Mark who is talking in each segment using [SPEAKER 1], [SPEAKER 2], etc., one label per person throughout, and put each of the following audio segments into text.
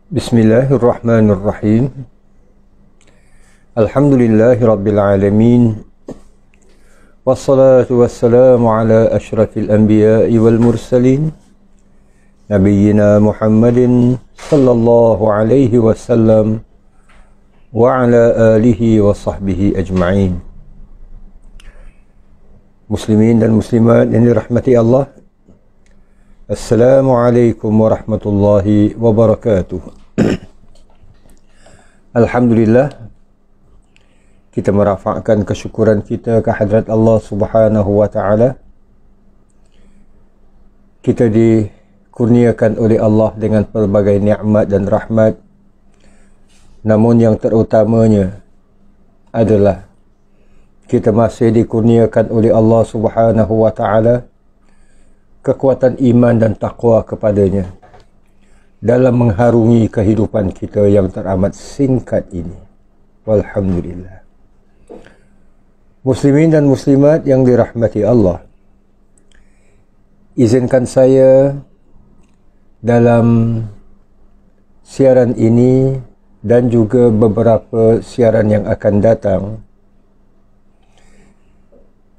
[SPEAKER 1] Bismillahirrahmanirrahim. Alhamdulillahi Rabbil Alamin. Wassalatu wassalamu ala ashrafil anbiya'i wal mursalin Nabiyyina Muhammadin sallallahu alaihi wasallam wa ala alihi wa sahbihi ajma'in. Muslimin dan muslimat yang dirahmati Allah, Assalamualaikum warahmatullahi wabarakatuh. Alhamdulillah, kita merafakkan kesyukuran kita ke hadrat Allah Subhanahu wa taala. Kita dikurniakan oleh Allah dengan pelbagai nikmat dan rahmat. Namun yang terutamanya adalah kita masih dikurniakan oleh Allah Subhanahu wa taala kekuatan iman dan taqwa kepadanya dalam mengharungi kehidupan kita yang teramat singkat ini. Walhamdulillah. Muslimin dan muslimat yang dirahmati Allah, izinkan saya dalam siaran ini dan juga beberapa siaran yang akan datang,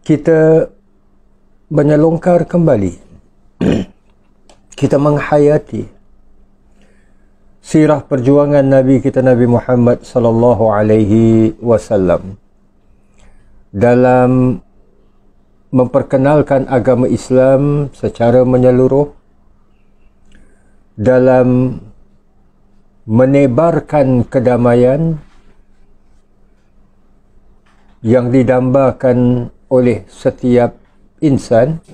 [SPEAKER 1] kita menyelongkar kembali, kita menghayati sirah perjuangan Nabi kita, Nabi Muhammad sallallahu alaihi wasallam dalam memperkenalkan agama Islam secara menyeluruh, dalam menebarkan kedamaian yang didambakan oleh setiap insan,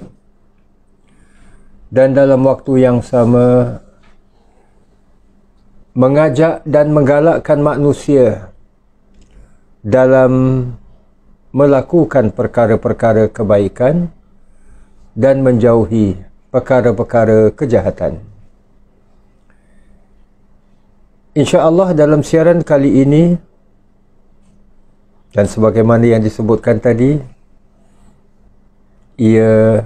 [SPEAKER 1] dan dalam waktu yang sama mengajak dan menggalakkan manusia dalam melakukan perkara-perkara kebaikan dan menjauhi perkara-perkara kejahatan. InsyaAllah dalam siaran kali ini, dan sebagaimana yang disebutkan tadi, ia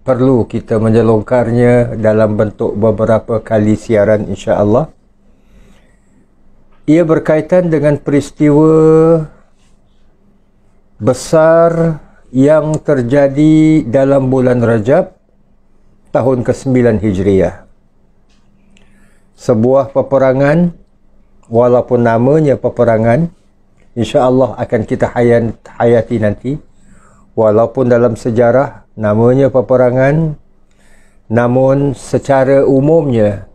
[SPEAKER 1] perlu kita menyelongkarnya dalam bentuk beberapa kali siaran insya-Allah. Ia berkaitan dengan peristiwa besar yang terjadi dalam bulan Rajab tahun ke-9 Hijriah. Sebuah peperangan, walaupun namanya peperangan, insya-Allah akan kita hayati nanti. Walaupun dalam sejarah namanya peperangan, namun secara umumnya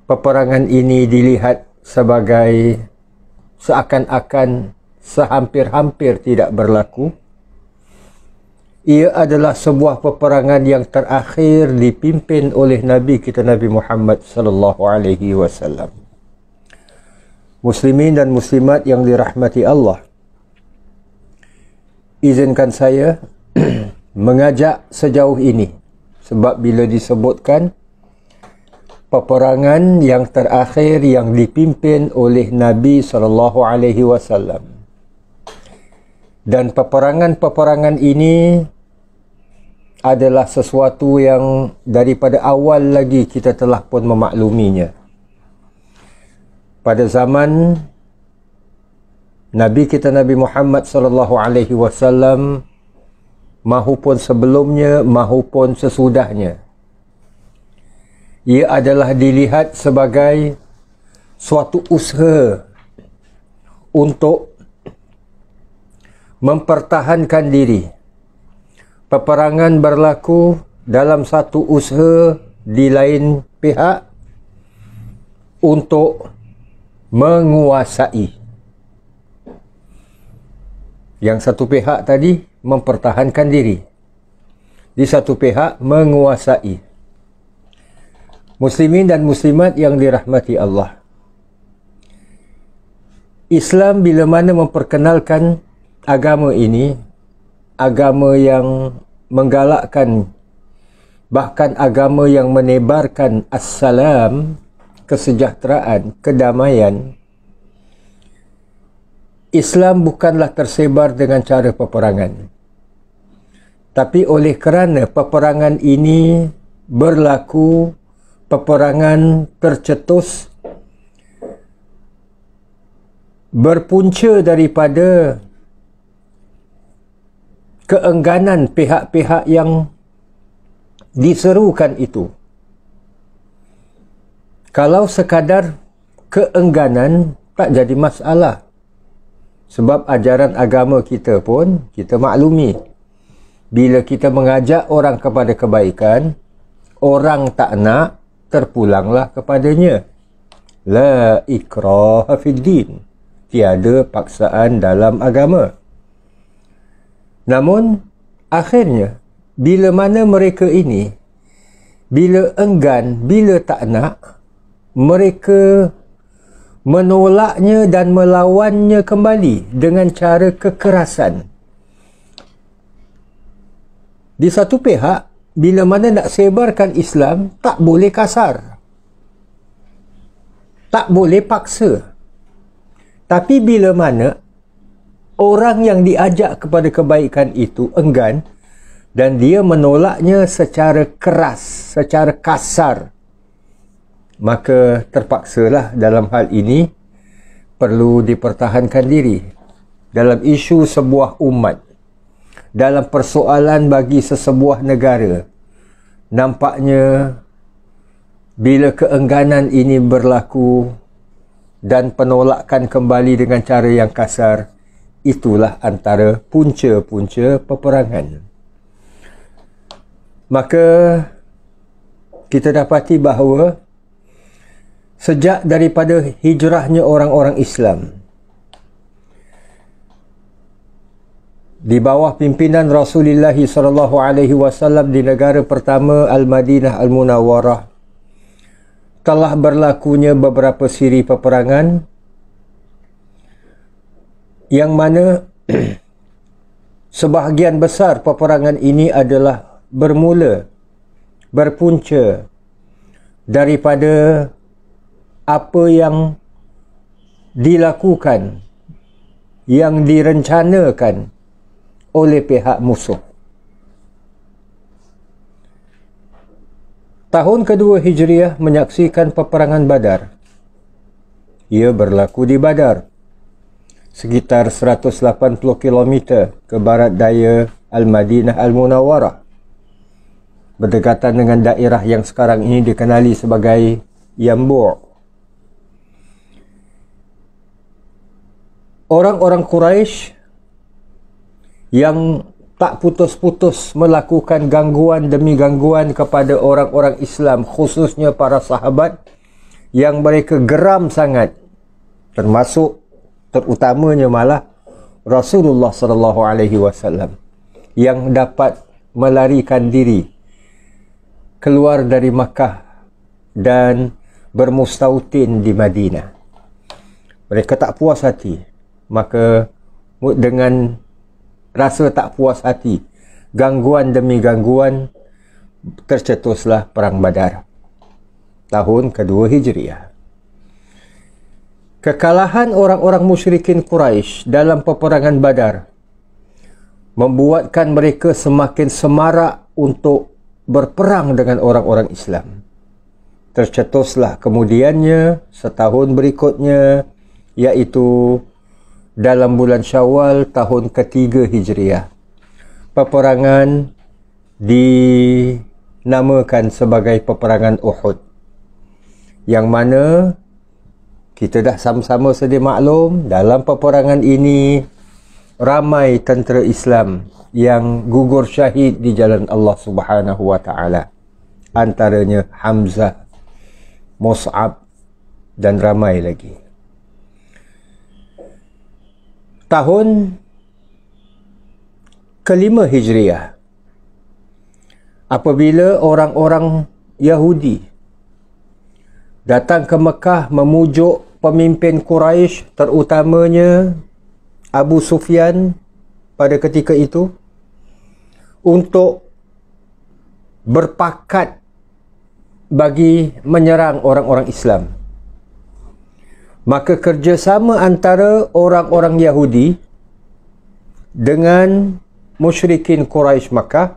[SPEAKER 1] peperangan ini dilihat sebagai seakan-akan sehampir-hampir tidak berlaku. Ia adalah sebuah peperangan yang terakhir dipimpin oleh Nabi kita, Nabi Muhammad sallallahu alaihi wasallam. Muslimin dan muslimat yang dirahmati Allah, izinkan saya mengajak sejauh ini, sebab bila disebutkan peperangan yang terakhir yang dipimpin oleh Nabi SAW, dan peperangan-peperangan ini adalah sesuatu yang daripada awal lagi kita telah pun memakluminya. Pada zaman Nabi kita, Nabi Muhammad sallallahu alaihi wasallam, mahupun sebelumnya mahupun sesudahnya, ia adalah dilihat sebagai suatu usaha untuk mempertahankan diri. Peperangan berlaku dalam satu usaha di lain pihak untuk menguasai. Yang satu pihak tadi mempertahankan diri, di satu pihak menguasai. Muslimin dan muslimat yang dirahmati Allah, Islam bila mana memperkenalkan agama ini, agama yang menggalakkan, bahkan agama yang menebarkan assalam, kesejahteraan, kedamaian, Islam bukanlah tersebar dengan cara peperangan. Tapi oleh kerana peperangan ini berlaku, peperangan tercetus berpunca daripada keengganan pihak-pihak yang diserukan itu. Kalau sekadar keengganan, tak jadi masalah. Sebab ajaran agama kita pun, kita maklumi. Bila kita mengajak orang kepada kebaikan, orang tak nak, terpulanglah kepadanya. La ikraha fid din. Tiada paksaan dalam agama. Namun, akhirnya, bila mana mereka ini, bila enggan, bila tak nak, mereka menolaknya dan melawannya kembali dengan cara kekerasan. Di satu pihak, bila mana nak sebarkan Islam, tak boleh kasar. Tak boleh paksa. Tapi bila mana orang yang diajak kepada kebaikan itu enggan dan dia menolaknya secara keras, secara kasar, maka terpaksalah dalam hal ini perlu dipertahankan diri dalam isu sebuah umat, dalam persoalan bagi sesebuah negara. Nampaknya bila keengganan ini berlaku dan penolakan kembali dengan cara yang kasar, itulah antara punca-punca peperangan. Maka kita dapati bahawa sejak daripada hijrahnya orang-orang Islam di bawah pimpinan Rasulullah SAW di negara pertama Al-Madinah Al-Munawwarah, telah berlakunya beberapa siri peperangan yang mana sebahagian besar peperangan ini adalah berpunca daripada apa yang dilakukan, yang direncanakan oleh pihak musuh. Tahun kedua Hijriah menyaksikan peperangan Badar. Ia berlaku di Badar, sekitar 180 km ke barat daya Al-Madinah Al-Munawwarah, berdekatan dengan daerah yang sekarang ini dikenali sebagai Yambu'. Orang-orang Quraisy yang tak putus-putus melakukan gangguan demi gangguan kepada orang-orang Islam, khususnya para sahabat, yang mereka geram sangat, termasuk terutamanya malah Rasulullah SAW, yang dapat melarikan diri keluar dari Makkah dan bermustautin di Madinah. Mereka tak puas hati, maka dengan rasa tak puas hati, gangguan demi gangguan, tercetuslah Perang Badar tahun kedua Hijriah. Kekalahan orang-orang musyrikin Quraisy dalam peperangan Badar membuatkan mereka semakin semarak untuk berperang dengan orang-orang Islam. Tercetuslah kemudiannya setahun berikutnya, iaitu dalam bulan Syawal tahun ketiga Hijriah, peperangan dinamakan sebagai peperangan Uhud, yang mana kita dah sama-sama sedia maklum, dalam peperangan ini ramai tentera Islam yang gugur syahid di jalan Allah Subhanahu wa taala. Antaranya Hamzah, Mus'ab dan ramai lagi. Tahun kelima Hijriah, apabila orang-orang Yahudi datang ke Mekah memujuk pemimpin Quraisy, terutamanya Abu Sufyan pada ketika itu, untuk berpakat bagi menyerang orang-orang Islam. Maka kerjasama antara orang-orang Yahudi dengan musyrikin Quraisy Makkah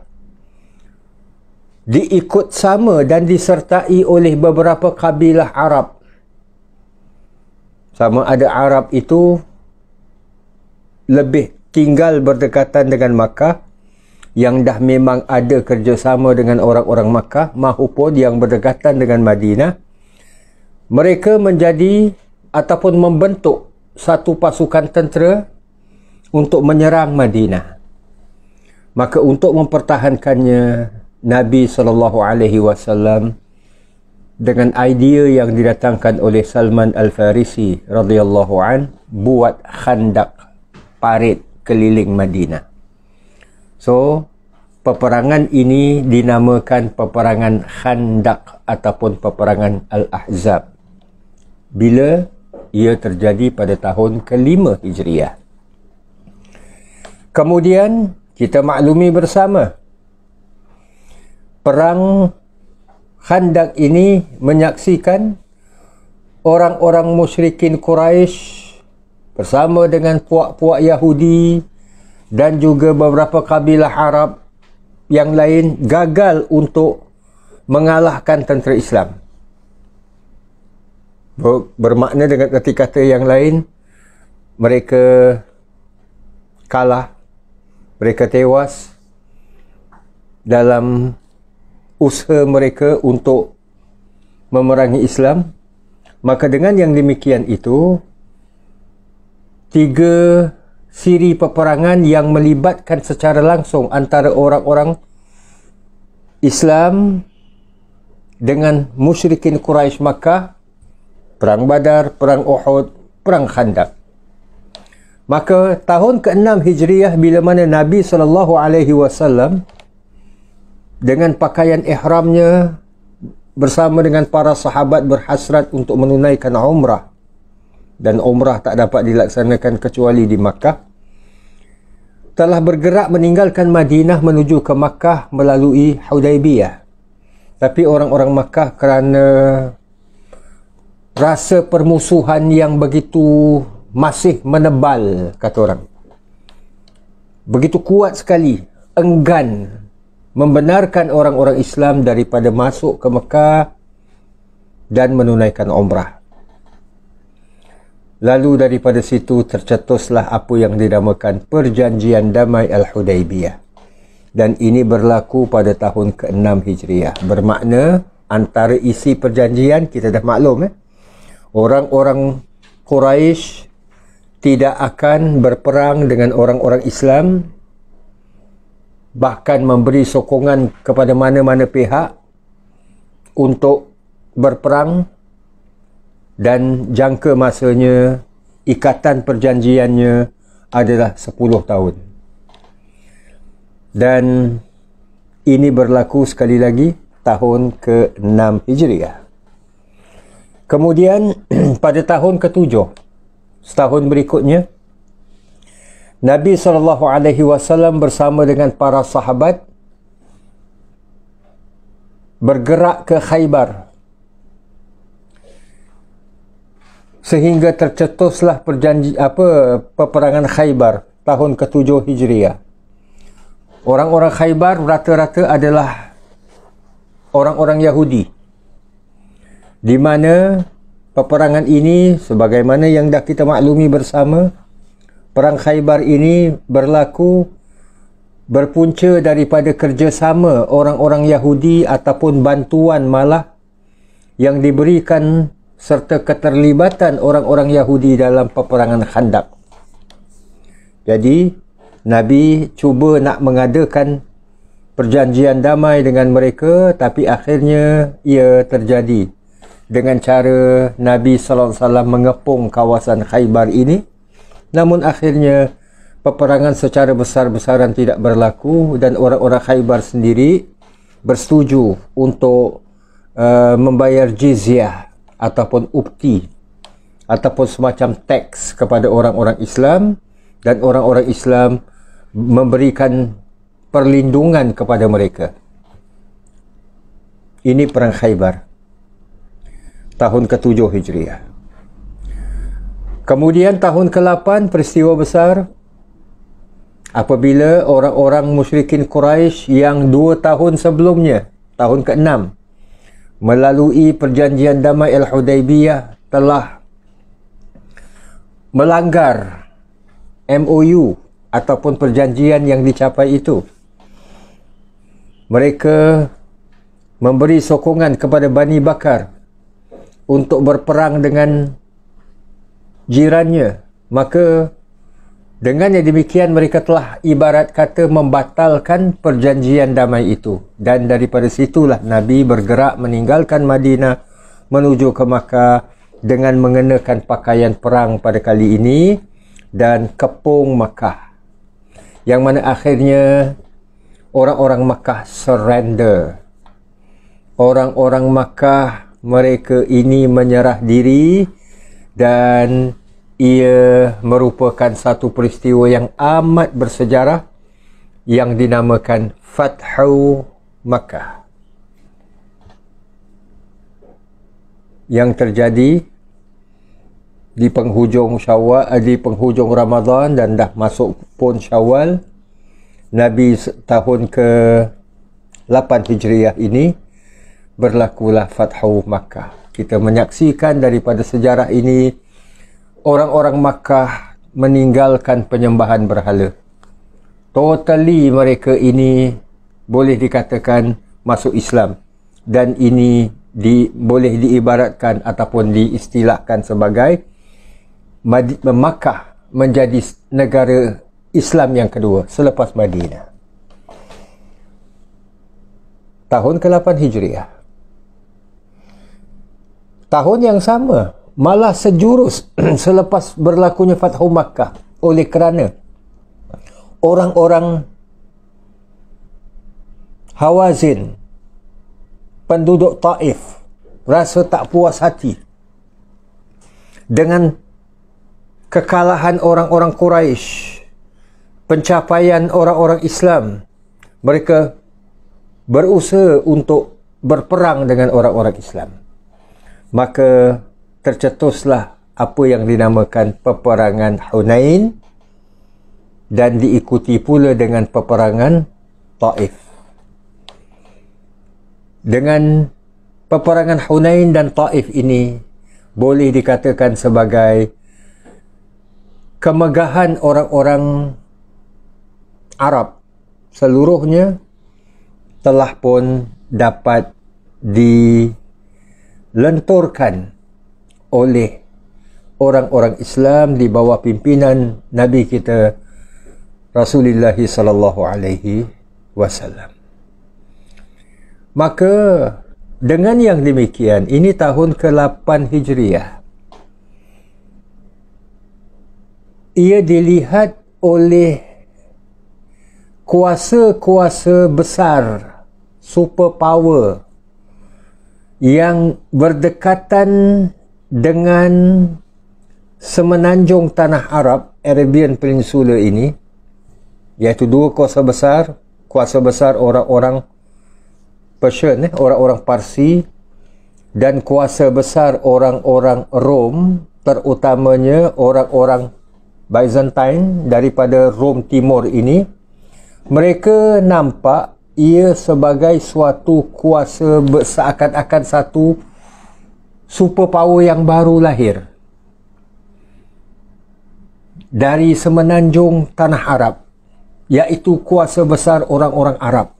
[SPEAKER 1] diikut sama dan disertai oleh beberapa kabilah Arab. Sama ada Arab itu lebih tinggal berdekatan dengan Makkah, yang dah memang ada kerjasama dengan orang-orang Makkah, mahupun yang berdekatan dengan Madinah, mereka menjadi ataupun membentuk satu pasukan tentera untuk menyerang Madinah. Maka untuk mempertahankannya, Nabi SAW dengan idea yang didatangkan oleh Salman Al-Farisi radhiyallahu an, buat khandak, parit keliling Madinah. So, peperangan ini dinamakan peperangan Khandak ataupun peperangan Al-Ahzab. Bila ia terjadi pada tahun ke-5 Hijriah. Kemudian kita maklumi bersama, perang Khandak ini menyaksikan orang-orang musyrikin Quraisy bersama dengan puak-puak Yahudi dan juga beberapa kabilah Arab yang lain gagal untuk mengalahkan tentera Islam. Bermakna dengan erti kata yang lain, mereka kalah, mereka tewas dalam usaha mereka untuk memerangi Islam. Maka dengan yang demikian itu, 3 siri peperangan yang melibatkan secara langsung antara orang-orang Islam dengan musyrikin Quraisy Makkah, perang Badar, perang Uhud, perang Khandak. Maka tahun ke-6 Hijriah, bila mana Nabi SAW dengan pakaian ihramnya bersama dengan para sahabat berhasrat untuk menunaikan umrah, dan umrah tak dapat dilaksanakan kecuali di Makkah, telah bergerak meninggalkan Madinah menuju ke Makkah melalui Hudaybiyah. Tapi orang-orang Makkah kerana rasa permusuhan yang begitu masih menebal, kata orang, begitu kuat sekali, enggan membenarkan orang-orang Islam daripada masuk ke Makkah dan menunaikan umrah. Lalu daripada situ tercetuslah apa yang dinamakan Perjanjian Damai Al-Hudaybiyah. Dan ini berlaku pada tahun ke-6 Hijriah. Bermakna antara isi perjanjian, kita dah maklum, orang-orang Quraisy tidak akan berperang dengan orang-orang Islam, bahkan memberi sokongan kepada mana-mana pihak untuk berperang. Dan jangka masanya, ikatan perjanjiannya adalah 10 tahun. Dan ini berlaku sekali lagi tahun ke-6 Hijriah. Kemudian pada tahun ke-7, setahun berikutnya, Nabi SAW bersama dengan para sahabat bergerak ke Khaybar, sehingga tercetuslah peperangan Khaybar tahun ke-7 Hijriah. Orang-orang Khaybar rata-rata adalah orang-orang Yahudi, di mana peperangan ini, sebagaimana yang dah kita maklumi bersama, perang Khaybar ini berpunca daripada kerjasama orang-orang Yahudi ataupun bantuan malah yang diberikan serta keterlibatan orang-orang Yahudi dalam peperangan Khandak. Jadi, Nabi cuba nak mengadakan perjanjian damai dengan mereka, tapi akhirnya ia terjadi dengan cara Nabi SAW mengepung kawasan Khaybar ini. Namun akhirnya peperangan secara besar-besaran tidak berlaku dan orang-orang Khaybar sendiri bersetuju untuk membayar jizyah ataupun upti ataupun semacam teks kepada orang-orang Islam, dan orang-orang Islam memberikan perlindungan kepada mereka. Ini perang Khaybar tahun ke-7 Hijriah. Kemudian tahun ke-8, peristiwa besar apabila orang-orang musyrikin Quraisy yang 2 tahun sebelumnya, tahun ke-6, melalui perjanjian damai Al-Hudaybiyah telah melanggar MOU ataupun perjanjian yang dicapai itu. Mereka memberi sokongan kepada Bani Bakar untuk berperang dengan jirannya. Maka dengan yang demikian mereka telah ibarat kata membatalkan perjanjian damai itu. Dan daripada situlah Nabi bergerak meninggalkan Madinah menuju ke Makkah dengan mengenakan pakaian perang pada kali ini dan kepung Makkah. Yang mana akhirnya orang-orang Makkah surrender. Orang-orang Makkah mereka ini menyerah diri dan ia merupakan satu peristiwa yang amat bersejarah yang dinamakan Fathu Makkah. Yang terjadi di penghujung Syawal, di penghujung Ramadan dan dah masuk pun Syawal, Nabi tahun ke-8 Hijriah ini berlakulah Fathu Makkah. Kita menyaksikan daripada sejarah ini orang-orang Makkah meninggalkan penyembahan berhala. Totally mereka ini boleh dikatakan masuk Islam dan ini boleh diibaratkan ataupun diistilahkan sebagai Makkah menjadi negara Islam yang kedua selepas Madinah. Tahun ke-8 Hijriah. Tahun yang sama, malah sejurus selepas berlakunya Fathu Makkah, oleh kerana orang-orang Hawazin, penduduk Taif, rasa tak puas hati dengan kekalahan orang-orang Quraisy, pencapaian orang-orang Islam. Mereka berusaha untuk berperang dengan orang-orang Islam. Maka tercetuslah apa yang dinamakan peperangan Hunain dan diikuti pula dengan peperangan Taif. Dengan peperangan Hunain dan Taif ini boleh dikatakan sebagai kemegahan orang-orang Arab seluruhnya telah pun dapat dilenturkan oleh orang-orang Islam di bawah pimpinan Nabi kita Rasulullah sallallahu alaihi wasallam. Maka dengan yang demikian, ini tahun ke-8 Hijriah. Ia dilihat oleh kuasa-kuasa besar, superpower yang berdekatan dengan semenanjung tanah Arab, Arabian Peninsula ini, iaitu dua kuasa besar orang-orang Persian, orang-orang Parsi, dan kuasa besar orang-orang Rom, terutamanya orang-orang Byzantine daripada Rom Timur ini. Mereka nampak ia sebagai suatu kuasa seakan-akan satu superpower yang baru lahir dari semenanjung tanah Arab, iaitu kuasa besar orang-orang Arab.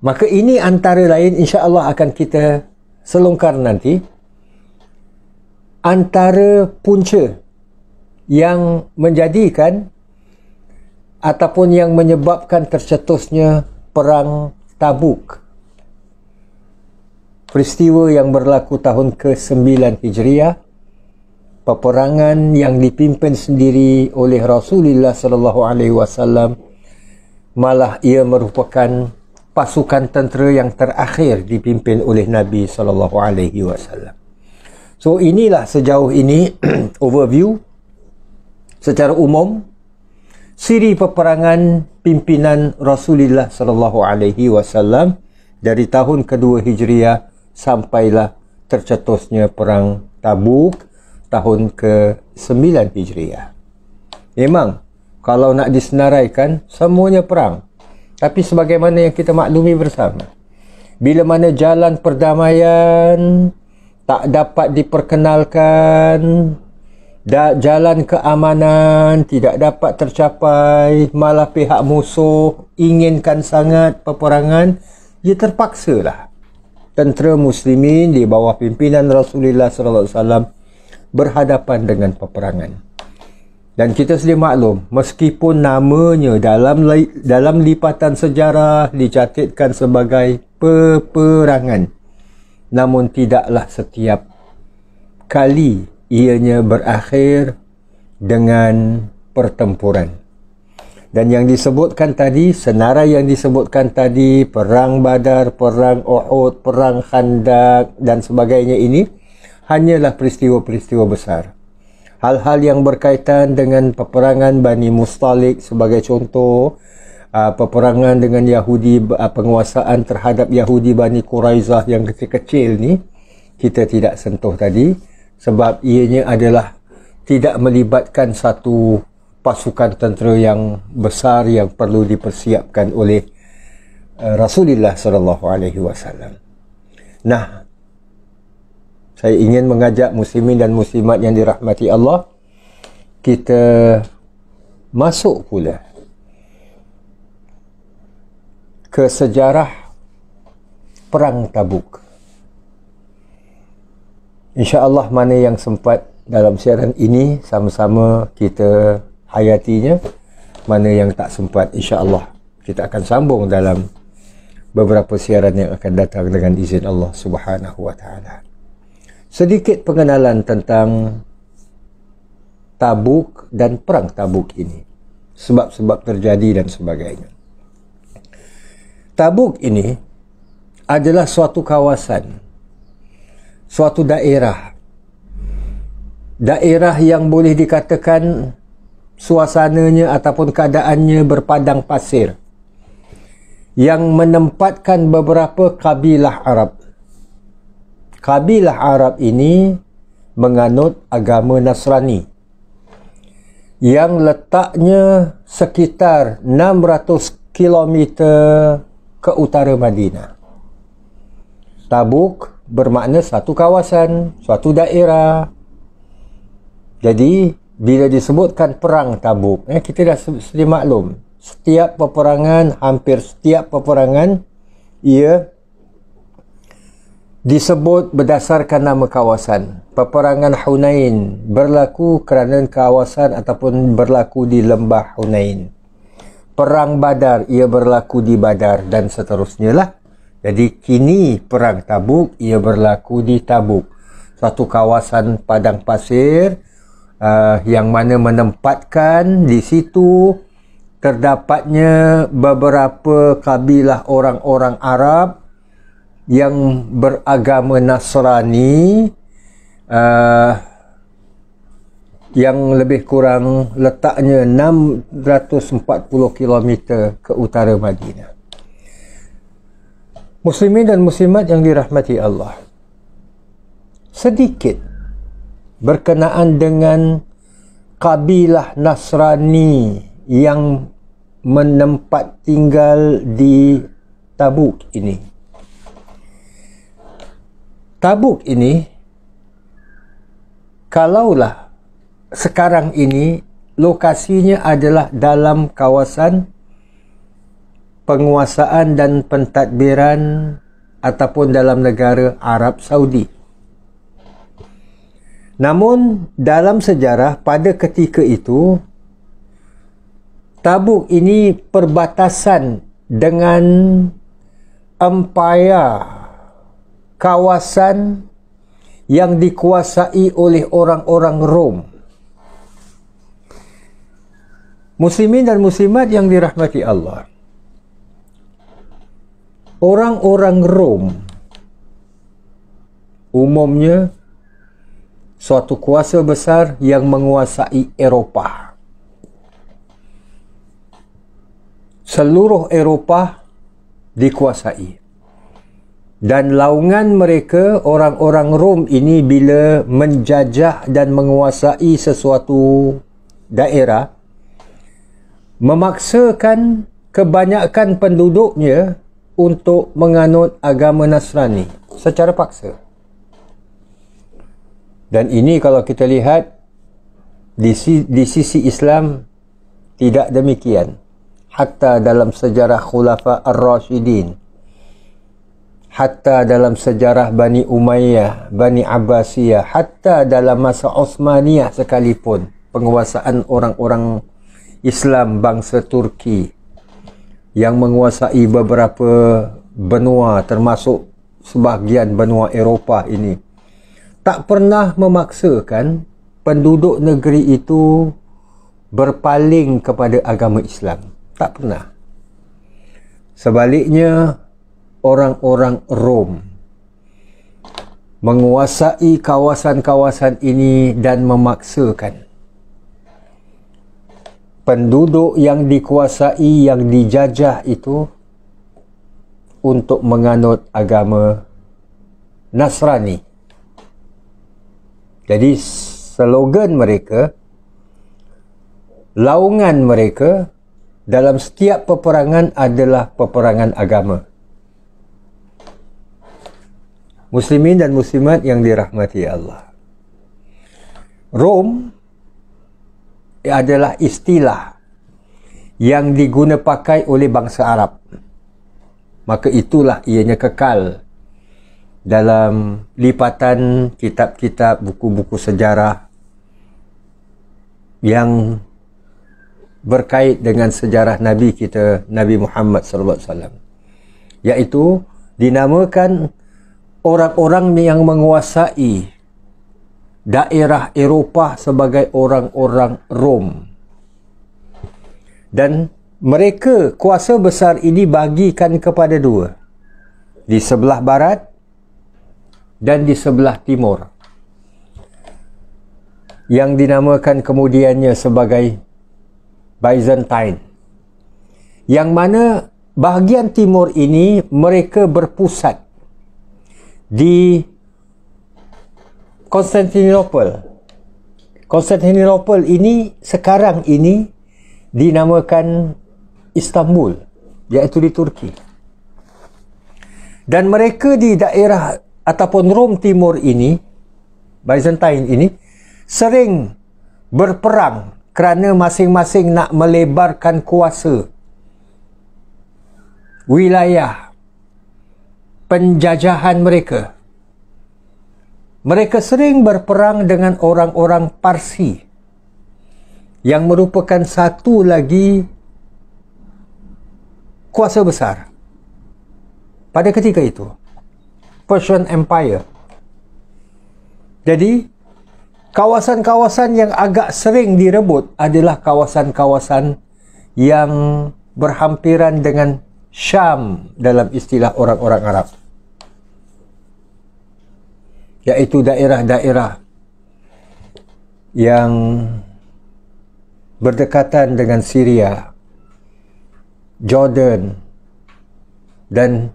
[SPEAKER 1] Maka ini antara lain, insya-Allah akan kita selongkar nanti, antara punca yang menjadikan ataupun yang menyebabkan tercetusnya perang Tabuk. Peristiwa yang berlaku tahun ke-9 Hijriah, peperangan yang dipimpin sendiri oleh Rasulullah sallallahu alaihi wasallam, malah ia merupakan pasukan tentera yang terakhir dipimpin oleh Nabi sallallahu alaihi wasallam. So inilah sejauh ini overview secara umum siri peperangan pimpinan Rasulullah sallallahu alaihi wasallam dari tahun kedua Hijriah sampailah tercetusnya perang Tabuk tahun ke-9 Hijriah. Memang kalau nak disenaraikan semuanya perang. Tapi sebagaimana yang kita maklumi bersama, bila mana jalan perdamaian tak dapat diperkenalkan, jalan keamanan tidak dapat tercapai, malah pihak musuh inginkan sangat peperangan, ia terpaksalah tentera muslimin di bawah pimpinan Rasulullah SAW berhadapan dengan peperangan. Dan kita sedia maklum, meskipun namanya dalam lipatan sejarah dicatatkan sebagai peperangan, namun tidaklah setiap kali ianya berakhir dengan pertempuran. Dan yang disebutkan tadi, senarai yang disebutkan tadi, perang Badar, perang Uhud, perang Khandaq dan sebagainya ini hanyalah peristiwa-peristiwa besar. Hal-hal yang berkaitan dengan peperangan Bani Mustalik sebagai contoh, peperangan dengan Yahudi, penguasaan terhadap Yahudi Bani Quraizah yang kecil-kecil ni, kita tidak sentuh tadi. Sebab ianya adalah tidak melibatkan satu pasukan tentera yang besar yang perlu dipersiapkan oleh Rasulullah SAW. Nah, saya ingin mengajak muslimin dan muslimat yang dirahmati Allah, kita masuk pula ke sejarah Perang Tabuk. InsyaAllah mana yang sempat dalam siaran ini sama-sama kita hayatinya, mana yang tak sempat insyaAllah kita akan sambung dalam beberapa siaran yang akan datang dengan izin Allah Subhanahu wa ta'ala. Sedikit pengenalan tentang Tabuk dan Perang Tabuk ini, sebab-sebab terjadi dan sebagainya. Tabuk ini adalah suatu kawasan, suatu daerah yang boleh dikatakan suasananya ataupun keadaannya berpadang pasir, yang menempatkan beberapa kabilah Arab. Kabilah Arab ini menganut agama Nasrani yang letaknya sekitar 600 km ke utara Madinah. Tabuk bermakna satu kawasan, suatu daerah. Jadi bila disebutkan perang Tabuk, kita dah sedia maklum, setiap peperangan, hampir setiap peperangan, ia disebut berdasarkan nama kawasan. Peperangan Hunain berlaku kerana kawasan ataupun berlaku di lembah Hunain. Perang Badar, ia berlaku di Badar dan seterusnya lah. Jadi kini Perang Tabuk ia berlaku di Tabuk, satu kawasan padang pasir yang mana menempatkan di situ terdapatnya beberapa kabilah orang-orang Arab yang beragama Nasrani, yang lebih kurang letaknya 640 km ke utara Madinah. Muslimin dan muslimat yang dirahmati Allah, sedikit berkenaan dengan kabilah Nasrani yang menempat tinggal di Tabuk ini. Tabuk ini, kalaulah sekarang ini lokasinya adalah dalam kawasan penguasaan dan pentadbiran ataupun dalam negara Arab Saudi. Namun dalam sejarah pada ketika itu, Tabuk ini perbatasan dengan empayar kawasan yang dikuasai oleh orang-orang Rom. Muslimin dan muslimat yang dirahmati Allah, orang-orang Rom umumnya suatu kuasa besar yang menguasai Eropah. Seluruh Eropah dikuasai. Dan laungan mereka, orang-orang Rom ini, bila menjajah dan menguasai sesuatu daerah, memaksakan kebanyakan penduduknya untuk menganut agama Nasrani secara paksa. Dan ini kalau kita lihat Di sisi Islam tidak demikian. Hatta dalam sejarah Khulafa Ar-Rashidin, hatta dalam sejarah Bani Umayyah, Bani Abbasiyah, hatta dalam masa Osmaniyah sekalipun, penguasaan orang-orang Islam bangsa Turki yang menguasai beberapa benua termasuk sebahagian benua Eropah ini, tak pernah memaksakan penduduk negeri itu berpaling kepada agama Islam. Tak pernah. Sebaliknya, orang-orang Rom menguasai kawasan-kawasan ini dan memaksakan penduduk yang dikuasai, yang dijajah itu untuk menganut agama Nasrani. Jadi slogan mereka, laungan mereka dalam setiap peperangan adalah peperangan agama. Muslimin dan muslimat yang dirahmati Allah, Rom adalah istilah yang diguna pakai oleh bangsa Arab. Maka itulah ianya kekal dalam lipatan kitab-kitab, buku-buku sejarah yang berkait dengan sejarah Nabi kita, Nabi Muhammad SAW, iaitu dinamakan orang-orang yang menguasai daerah Eropah sebagai orang-orang Rom. Dan mereka, kuasa besar ini bagikan kepada dua, di sebelah barat dan di sebelah timur, yang dinamakan kemudiannya sebagai Byzantine, yang mana bahagian timur ini mereka berpusat di Konstantinopel. Konstantinopel ini sekarang ini dinamakan Istanbul, iaitu di Turki. Dan mereka di daerah ataupun Rom Timur ini, Byzantine ini, sering berperang kerana masing-masing nak melebarkan kuasa wilayah penjajahan mereka. Mereka sering berperang dengan orang-orang Parsi yang merupakan satu lagi kuasa besar pada ketika itu, Persian Empire. Jadi kawasan-kawasan yang agak sering direbut adalah kawasan-kawasan yang berhampiran dengan Syam dalam istilah orang-orang Arab, iaitu daerah-daerah yang berdekatan dengan Syria, Jordan dan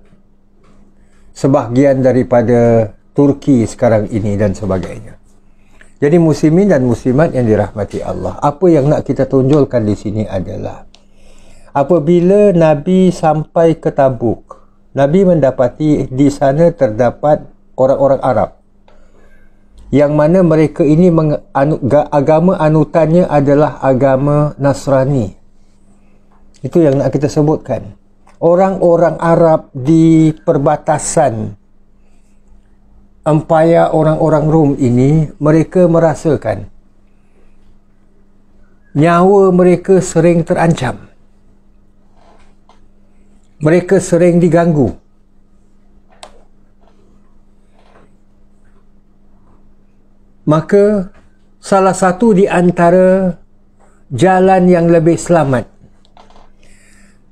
[SPEAKER 1] sebahagian daripada Turki sekarang ini dan sebagainya. Jadi muslimin dan muslimat yang dirahmati Allah, apa yang nak kita tunjulkan di sini adalah apabila Nabi sampai ke Tabuk, Nabi mendapati di sana terdapat orang-orang Arab yang mana mereka ini agama anutannya adalah agama Nasrani. Itu yang nak kita sebutkan. Orang-orang Arab di perbatasan empayar orang-orang Rom ini, mereka merasakan nyawa mereka sering terancam. Mereka sering diganggu. Maka salah satu di antara jalan yang lebih selamat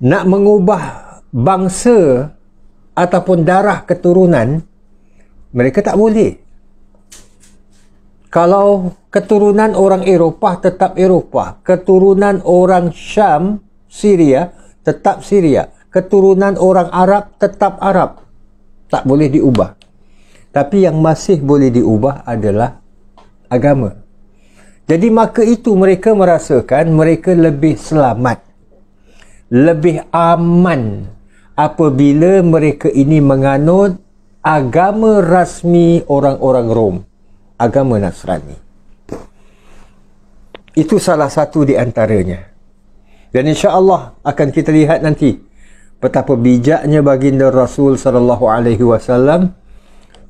[SPEAKER 1] nak mengubah bangsa ataupun darah keturunan, mereka tak boleh. Kalau keturunan orang Eropah tetap Eropah, keturunan orang Syam, Syria tetap Syria, keturunan orang Arab tetap Arab, tak boleh diubah. Tapi yang masih boleh diubah adalah agama. Jadi maka itu mereka merasakan mereka lebih selamat, lebih aman apabila mereka ini menganut agama rasmi orang-orang Rom, agama Nasrani. Itu salah satu di antaranya. Dan insya-Allah akan kita lihat nanti betapa bijaknya baginda Rasul sallallahu alaihi wasallam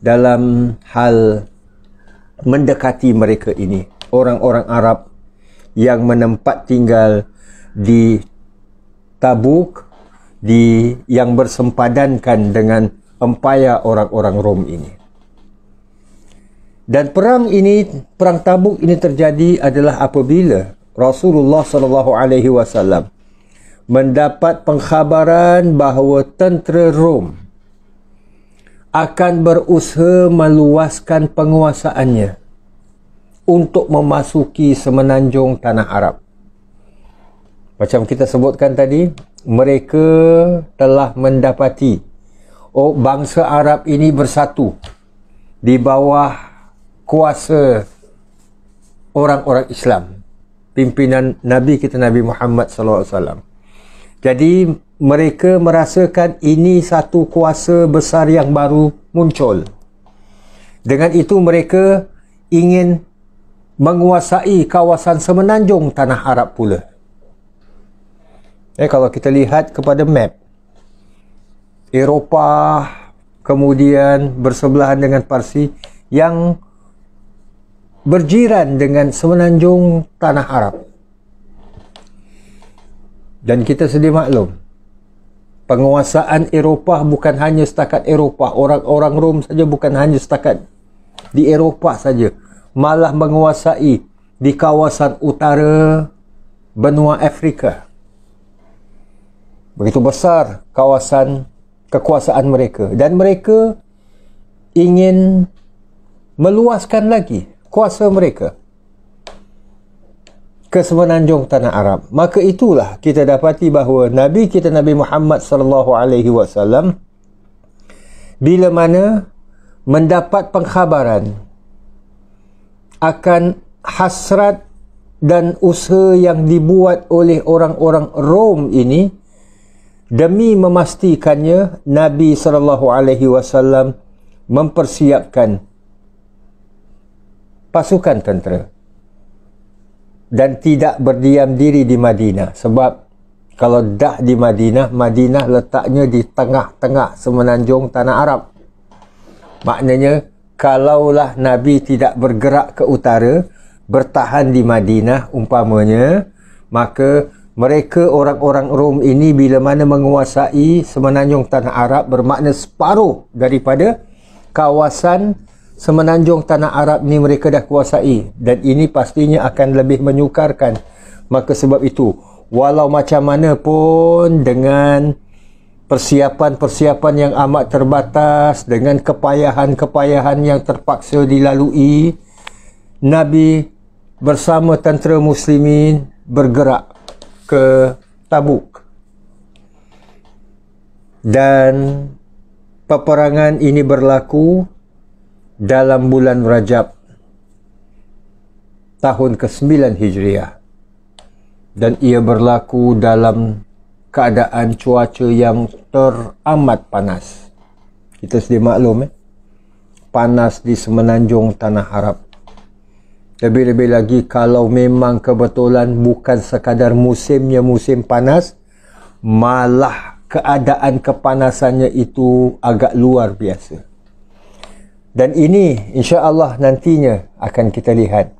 [SPEAKER 1] dalam hal mendekati mereka ini, orang-orang Arab yang menempat tinggal di Tabuk, yang bersempadankan dengan empayar orang-orang Rom ini. Dan perang Tabuk ini terjadi adalah apabila Rasulullah sallallahu alaihi wasallam mendapat pengkhabaran bahawa tentera Rom akan berusaha meluaskan penguasaannya untuk memasuki semenanjung tanah Arab. Macam kita sebutkan tadi, mereka telah mendapati bangsa Arab ini bersatu di bawah kuasa orang-orang Islam, pimpinan Nabi kita Nabi Muhammad sallallahu alaihi wasallam. Jadi mereka merasakan ini satu kuasa besar yang baru muncul. Dengan itu mereka ingin menguasai kawasan semenanjung tanah Arab pula. Kalau kita lihat kepada map, Eropah kemudian bersebelahan dengan Parsi yang berjiran dengan semenanjung tanah Arab. Dan kita sedia maklum, penguasaan Eropah bukan hanya setakat Eropah. Orang-orang Rom saja bukan hanya setakat di Eropah saja, malah menguasai di kawasan utara benua Afrika. Begitu besar kawasan kekuasaan mereka, dan mereka ingin meluaskan lagi kuasa mereka ke semenanjung tanah Arab. Maka itulah kita dapati bahawa Nabi kita Nabi Muhammad sallallahu alaihi wasallam bila mana mendapat pengkhabaran akan hasrat dan usaha yang dibuat oleh orang-orang Rom ini, demi memastikannya Nabi sallallahu alaihi wasallam mempersiapkan pasukan tentera dan tidak berdiam diri di Madinah. Sebab kalau dah di Madinah, Madinah letaknya di tengah-tengah semenanjung tanah Arab. Maknanya kalaulah Nabi tidak bergerak ke utara, bertahan di Madinah umpamanya, maka mereka orang-orang Rom ini bila mana menguasai semenanjung tanah Arab, bermakna separuh daripada kawasan semenanjung tanah Arab ni mereka dah kuasai, dan ini pastinya akan lebih menyukarkan. Maka sebab itu, walau macam mana pun dengan persiapan-persiapan yang amat terbatas, dengan kepayahan-kepayahan yang terpaksa dilalui, Nabi bersama tentera muslimin bergerak ke Tabuk. Dan peperangan ini berlaku dalam bulan Rajab tahun ke-9 Hijriah, dan ia berlaku dalam keadaan cuaca yang teramat panas. Kita sedia maklum panas di semenanjung tanah Arab. Lebih-lebih lagi kalau memang kebetulan bukan sekadar musimnya musim panas, malah keadaan kepanasannya itu agak luar biasa. Dan ini insya-Allah nantinya akan kita lihat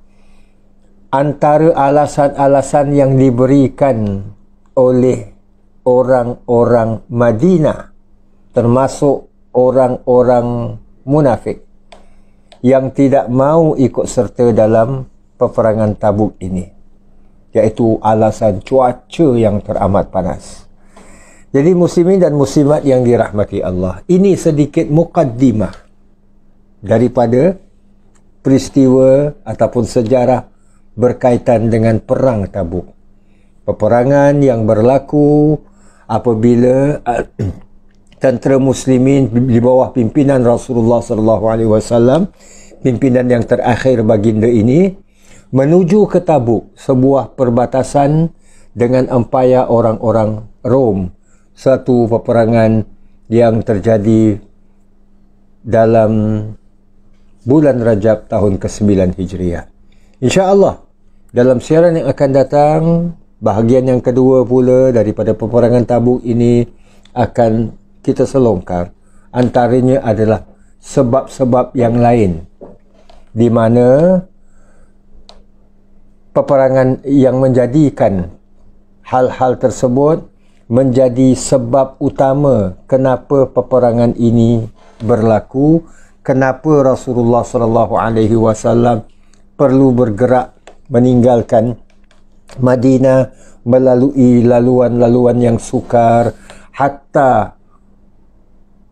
[SPEAKER 1] antara alasan-alasan yang diberikan oleh orang-orang Madinah, termasuk orang-orang munafik yang tidak mau ikut serta dalam peperangan Tabuk ini, iaitu alasan cuaca yang teramat panas. Jadi muslimin dan muslimat yang dirahmati Allah, ini sedikit mukaddimah daripada peristiwa ataupun sejarah berkaitan dengan perang Tabuk. Peperangan yang berlaku apabila tentera muslimin di bawah pimpinan Rasulullah SAW, pimpinan yang terakhir baginda ini, menuju ke Tabuk, sebuah perbatasan dengan empayar orang-orang Rom. Satu peperangan yang terjadi dalam bulan Rajab tahun ke-9 Hijriah. InsyaAllah Dalam siaran yang akan datang, bahagian yang kedua pula daripada peperangan Tabuk ini akan kita selongkar. Antaranya adalah sebab-sebab yang lain di mana peperangan yang menjadikan hal-hal tersebut menjadi sebab utama kenapa peperangan ini berlaku, kenapa Rasulullah SAW perlu bergerak meninggalkan Madinah melalui laluan-laluan yang sukar, hatta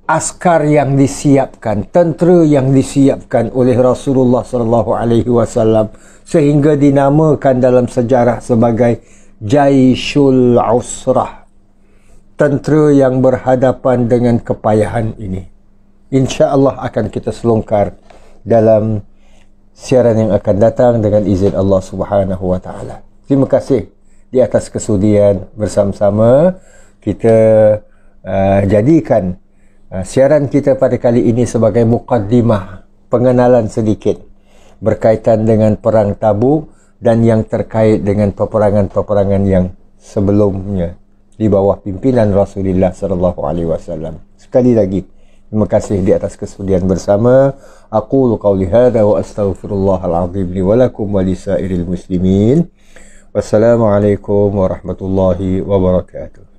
[SPEAKER 1] askar yang disiapkan, tentera yang disiapkan oleh Rasulullah SAW sehingga dinamakan dalam sejarah sebagai Jaishul Usrah, tentera yang berhadapan dengan kepayahan ini. InsyaAllah akan kita selongkar dalam siaran yang akan datang dengan izin Allah Subhanahu Wa Taala. Terima kasih di atas kesudian bersama-sama kita jadikan siaran kita pada kali ini sebagai mukaddimah, pengenalan sedikit berkaitan dengan perang Tabuk dan yang terkait dengan peperangan-peperangan yang sebelumnya di bawah pimpinan Rasulullah SAW. Sekali lagi, terima kasih di atas kesudian bersama. Aqulu qawli hadha wa astaghfirullahal azim li wa lakum wa lisairil muslimin. Wassalamualaikum warahmatullahi wabarakatuh.